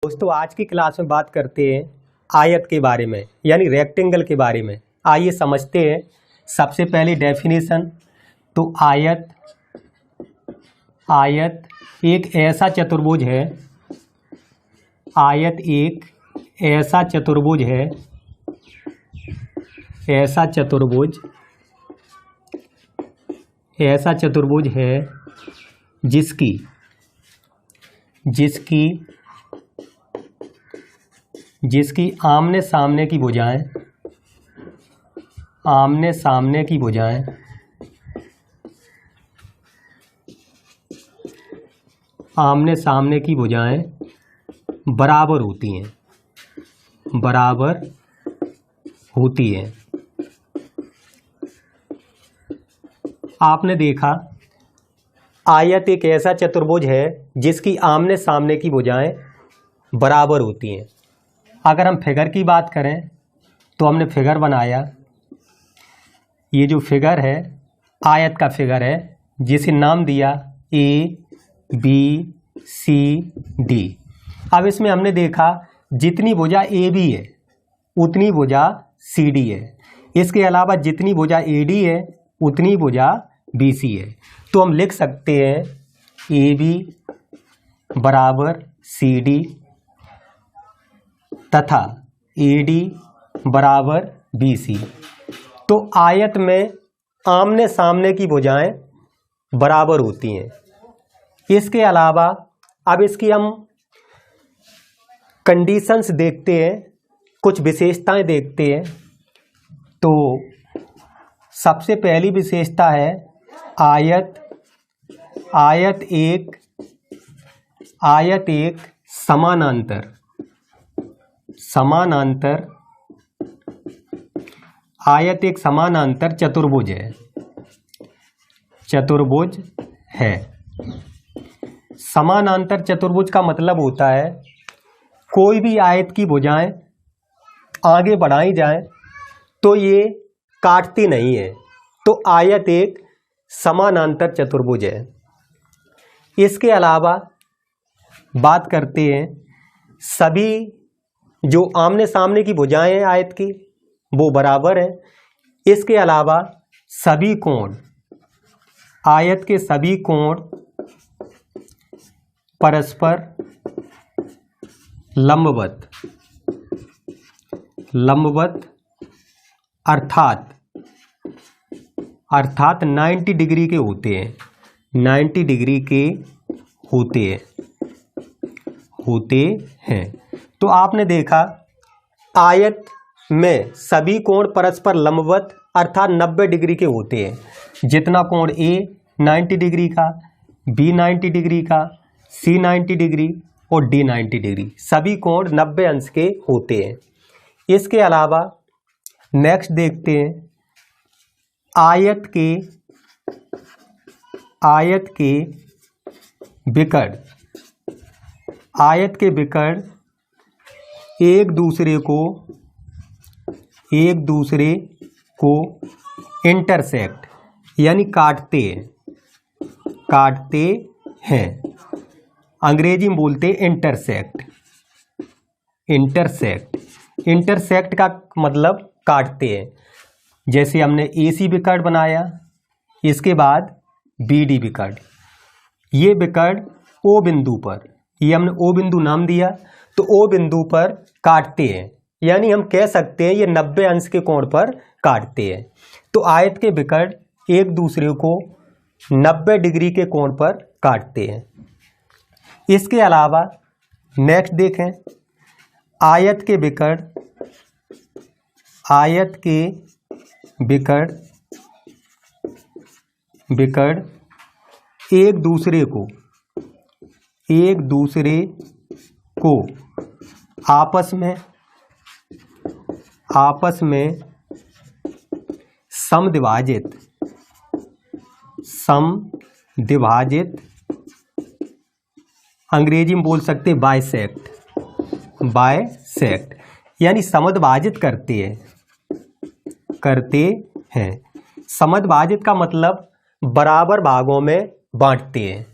दोस्तों आज की क्लास में बात करते हैं आयत के बारे में यानी रेक्टेंगल के बारे में। आइए समझते हैं। सबसे पहली डेफिनेशन तो आयत एक ऐसा चतुर्भुज है। आयत एक ऐसा चतुर्भुज है, ऐसा चतुर्भुज है जिसकी आमने सामने की भुजाएं बराबर होती हैं। आपने देखा आयत एक ऐसा चतुर्भुज है जिसकी आमने सामने की भुजाएं बराबर होती हैं। अगर हम फिगर की बात करें तो हमने फिगर बनाया। ये जो फिगर है आयत का फिगर है जिसे नाम दिया ABCD। अब इसमें हमने देखा जितनी भुजा AB है उतनी भुजा CD है। इसके अलावा जितनी भुजा AD है उतनी भुजा BC है। तो हम लिख सकते हैं AB बराबर CD तथा AD बराबर BC। तो आयत में आमने सामने की भुजाएं बराबर होती हैं। इसके अलावा अब इसकी हम कंडीशंस देखते हैं, कुछ विशेषताएं देखते हैं। तो सबसे पहली विशेषता है आयत एक समानांतर चतुर्भुज है। समानांतर चतुर्भुज का मतलब होता है कोई भी आयत की भुजाएं आगे बढ़ाई जाएं तो ये काटती नहीं है। तो आयत एक समानांतर चतुर्भुज है। इसके अलावा बात करते हैं सभी जो आमने सामने की भुजाएं हैं आयत की वो बराबर हैं। इसके अलावा सभी कोण, आयत के सभी कोण परस्पर लंबवत अर्थात 90 डिग्री के होते हैं। 90 डिग्री के होते हैं। तो आपने देखा आयत में सभी कोण परस्पर लंबवत अर्थात 90 डिग्री के होते हैं। जितना कोण A 90 डिग्री का, B 90 डिग्री का, C 90 डिग्री और D 90 डिग्री, सभी कोण 90 अंश के होते हैं। इसके अलावा नेक्स्ट देखते हैं आयत के विकर्ण एक दूसरे को इंटरसेक्ट यानी काटते हैं। अंग्रेजी में बोलते हैं इंटरसेक्ट का मतलब काटते हैं। जैसे हमने AC विकर्ण बनाया, इसके बाद BD विकर्ण। ये विकर्ण O बिंदु पर, ये हमने O बिंदु नाम दिया, तो O बिंदु पर काटते हैं। यानी हम कह सकते हैं ये 90 अंश के कोण पर काटते हैं। तो आयत के विकर्ण एक दूसरे को 90 डिग्री के कोण पर काटते हैं। इसके अलावा नेक्स्ट देखें आयत के विकर्ण एक दूसरे को आपस में समद्विभाजित अंग्रेजी में बोल सकते बाइसेक्ट यानी समद्विभाजित करते हैं। समद्विभाजित का मतलब बराबर भागों में बांटते हैं।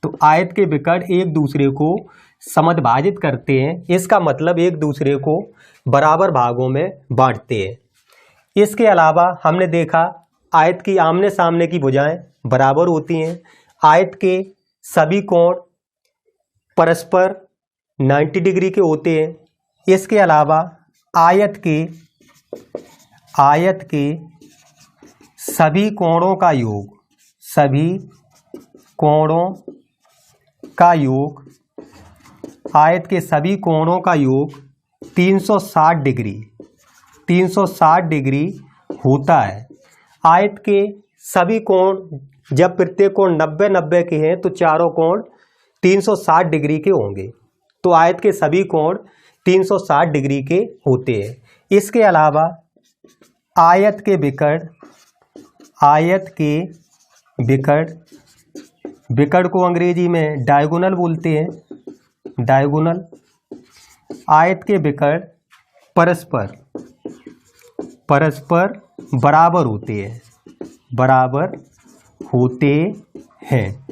तो आयत के विकर्ण एक दूसरे को समद्विभाजित करते हैं, इसका मतलब एक दूसरे को बराबर भागों में बांटते हैं। इसके अलावा हमने देखा आयत की आमने सामने की भुजाएं बराबर होती हैं, आयत के सभी कोण परस्पर 90 डिग्री के होते हैं। इसके अलावा आयत के सभी कोणों का योग, सभी कोणों का योग, आयत के सभी कोणों का योग 360 डिग्री होता है। आयत के सभी कोण जब प्रत्येक कोण 90-90 के हैं तो चारों कोण 360 डिग्री के होंगे, तो आयत के सभी कोण 360 डिग्री के होते हैं। इसके अलावा आयत के विकर्ण को अंग्रेजी में डायगोनल बोलते हैं, डायगोनल। आयत के विकर्ण परस्पर बराबर होते हैं।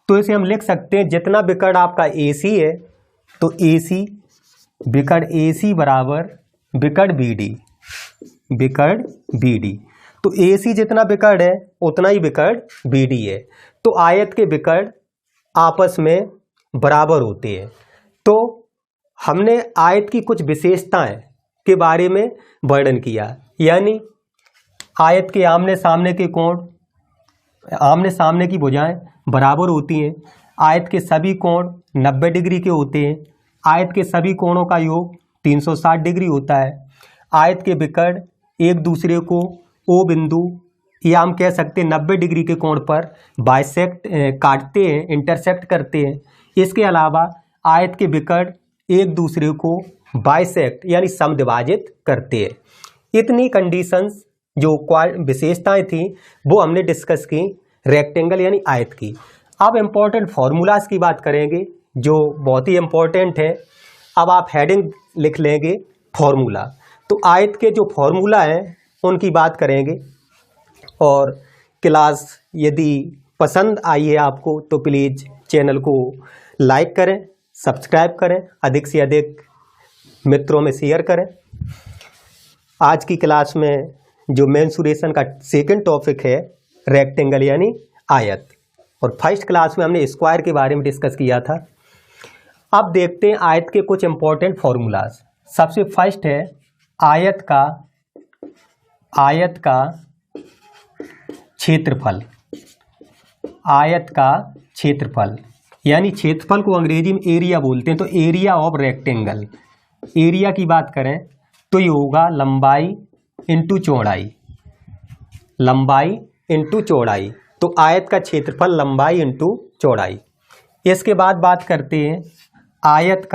तो इसे हम लिख सकते हैं, जितना विकर्ण आपका AC है तो AC विकर्ण AC बराबर विकर्ण BD। तो AC जितना विकर्ण है उतना ही विकर्ण BD है। तो आयत के विकर्ण आपस में बराबर होते हैं। तो हमने आयत की कुछ विशेषताएं के बारे में वर्णन किया, यानी आयत के आमने सामने के कोण, आमने सामने की भुजाएं बराबर होती हैं, आयत के सभी कोण 90 डिग्री के होते हैं, आयत के सभी कोणों का योग 360 डिग्री होता है, आयत के विकर्ण एक दूसरे को O बिंदु या हम कह सकते हैं 90 डिग्री के कोण पर काटते हैं, इंटरसेक्ट करते हैं। इसके अलावा आयत के विकर्ण एक दूसरे को बाइसेक्ट यानी समद्विभाजित करते हैं। इतनी कंडीशंस जो विशेषताएं थी वो हमने डिस्कस की रेक्टेंगल यानी आयत की। अब इम्पोर्टेंट फार्मूलाज की बात करेंगे जो बहुत ही इम्पोर्टेंट है। अब आप हेडिंग लिख लेंगे फार्मूला, तो आयत के जो फार्मूला हैं उनकी बात करेंगे। और क्लास यदि पसंद आई है आपको तो प्लीज़ चैनल को लाइक करें, सब्सक्राइब करें, अधिक से अधिक मित्रों में शेयर करें। आज की क्लास में जो मेंसुरेशन का सेकंड टॉपिक है रेक्टेंगल यानी आयत, और फर्स्ट क्लास में हमने स्क्वायर के बारे में डिस्कस किया था। अब देखते हैं आयत के कुछ इंपॉर्टेंट फॉर्मूलाज। सबसे फर्स्ट है आयत का क्षेत्रफल। आयत का क्षेत्रफल यानी क्षेत्रफल को अंग्रेजी में एरिया बोलते हैं, तो एरिया ऑफ रेक्टेंगल। एरिया की बात करें तो ये होगा लंबाई इंटू चौड़ाई, लंबाई इंटू चौड़ाई। तो आयत का क्षेत्रफल लंबाई इंटू चौड़ाई। इसके बाद बात करते हैं आयत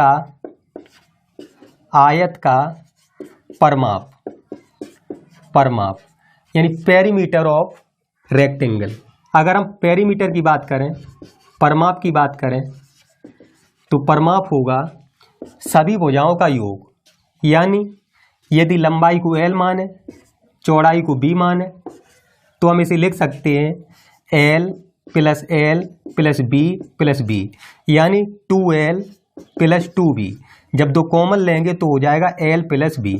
का परमाप यानी पेरीमीटर ऑफ रेक्टेंगल। अगर हम पेरीमीटर की बात करें, परमाप की बात करें, तो परमाप होगा सभी भुजाओं का योग, यानी यदि लंबाई को L माने, चौड़ाई को B माने, तो हम इसे लिख सकते हैं L plus L plus B, यानी 2L प्लस 2B। जब दो कॉमन लेंगे तो हो जाएगा L प्लस B।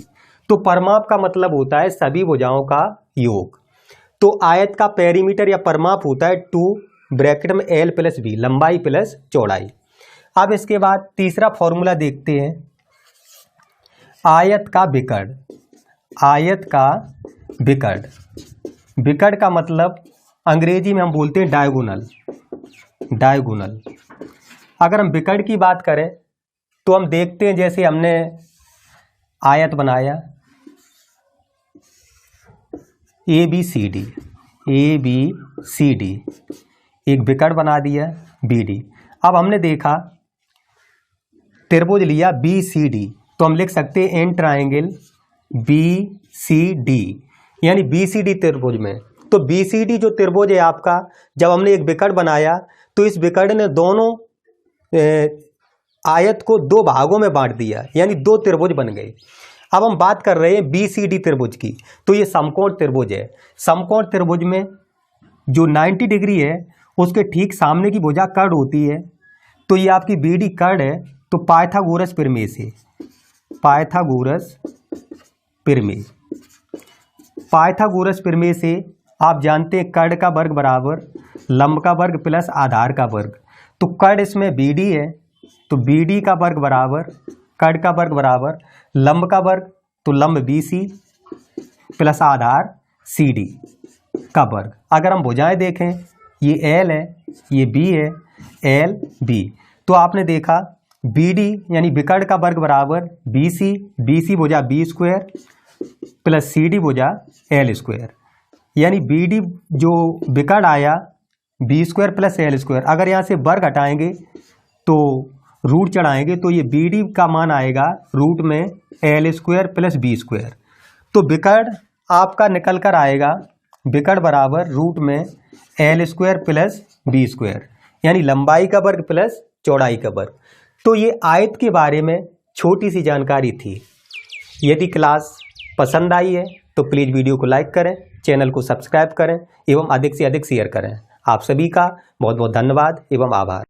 तो परमाप का मतलब होता है सभी भुजाओं का योग। तो आयत का पेरीमीटर या परमाप होता है 2 ब्रैकेट में L प्लस B, लंबाई प्लस चौड़ाई। अब इसके बाद तीसरा फॉर्मूला देखते हैं आयत का विकर्ण। आयत का विकर्ण का मतलब अंग्रेजी में हम बोलते हैं डायगोनल। अगर हम विकर्ण की बात करें तो हम देखते हैं, जैसे हमने आयत बनाया ABCD, एक विकर्ण बना दिया BD। अब हमने देखा त्रिभुज लिया BCD, तो हम लिख सकते हैं एन ट्राइंगल BCD, यानी BCD त्रिभुज में। तो BCD जो त्रिभुज है आपका, जब हमने एक विकर्ण बनाया तो इस विकर्ण ने दोनों आयत को दो भागों में बांट दिया, यानी दो त्रिभुज बन गए। अब हम बात कर रहे हैं BCD त्रिभुज की, तो ये समकोण त्रिभुज है। समकोण त्रिभुज में जो 90 डिग्री है उसके ठीक सामने की भुजा कर्ण होती है, तो ये आपकी BD कर्ण है। तो पाइथागोरस प्रमेय से, पाइथागोरस प्रमेय से आप जानते हैं कर्ण का वर्ग बराबर लंब का वर्ग प्लस आधार का वर्ग। तो कर्ण इसमें BD है, तो BD का वर्ग बराबर कर्ण का वर्ग बराबर लंब का वर्ग, तो लंब BC प्लस आधार CD का वर्ग। अगर हम भुजाएं देखें, ये L है, ये B है, L B, तो आपने देखा BD यानी विकर्ण का वर्ग बराबर BC भुजा B स्क्वायर प्लस CD भुजा L स्क्वायर, यानी BD जो विकर्ण आया B square plus L square. अगर यहाँ से वर्ग हटाएंगे तो रूट चढ़ाएंगे तो ये BD का मान आएगा रूट में L square plus B square. तो विकर्ण आपका निकल कर आएगा विकर्ण बराबर रूट में L square plus B square, यानी लंबाई का वर्ग प्लस चौड़ाई का वर्ग। तो ये आयत के बारे में छोटी सी जानकारी थी। यदि क्लास पसंद आई है तो प्लीज़ वीडियो को लाइक करें, चैनल को सब्सक्राइब करें एवं अधिक से अधिक शेयर करें। आप सभी का बहुत बहुत धन्यवाद एवं आभार।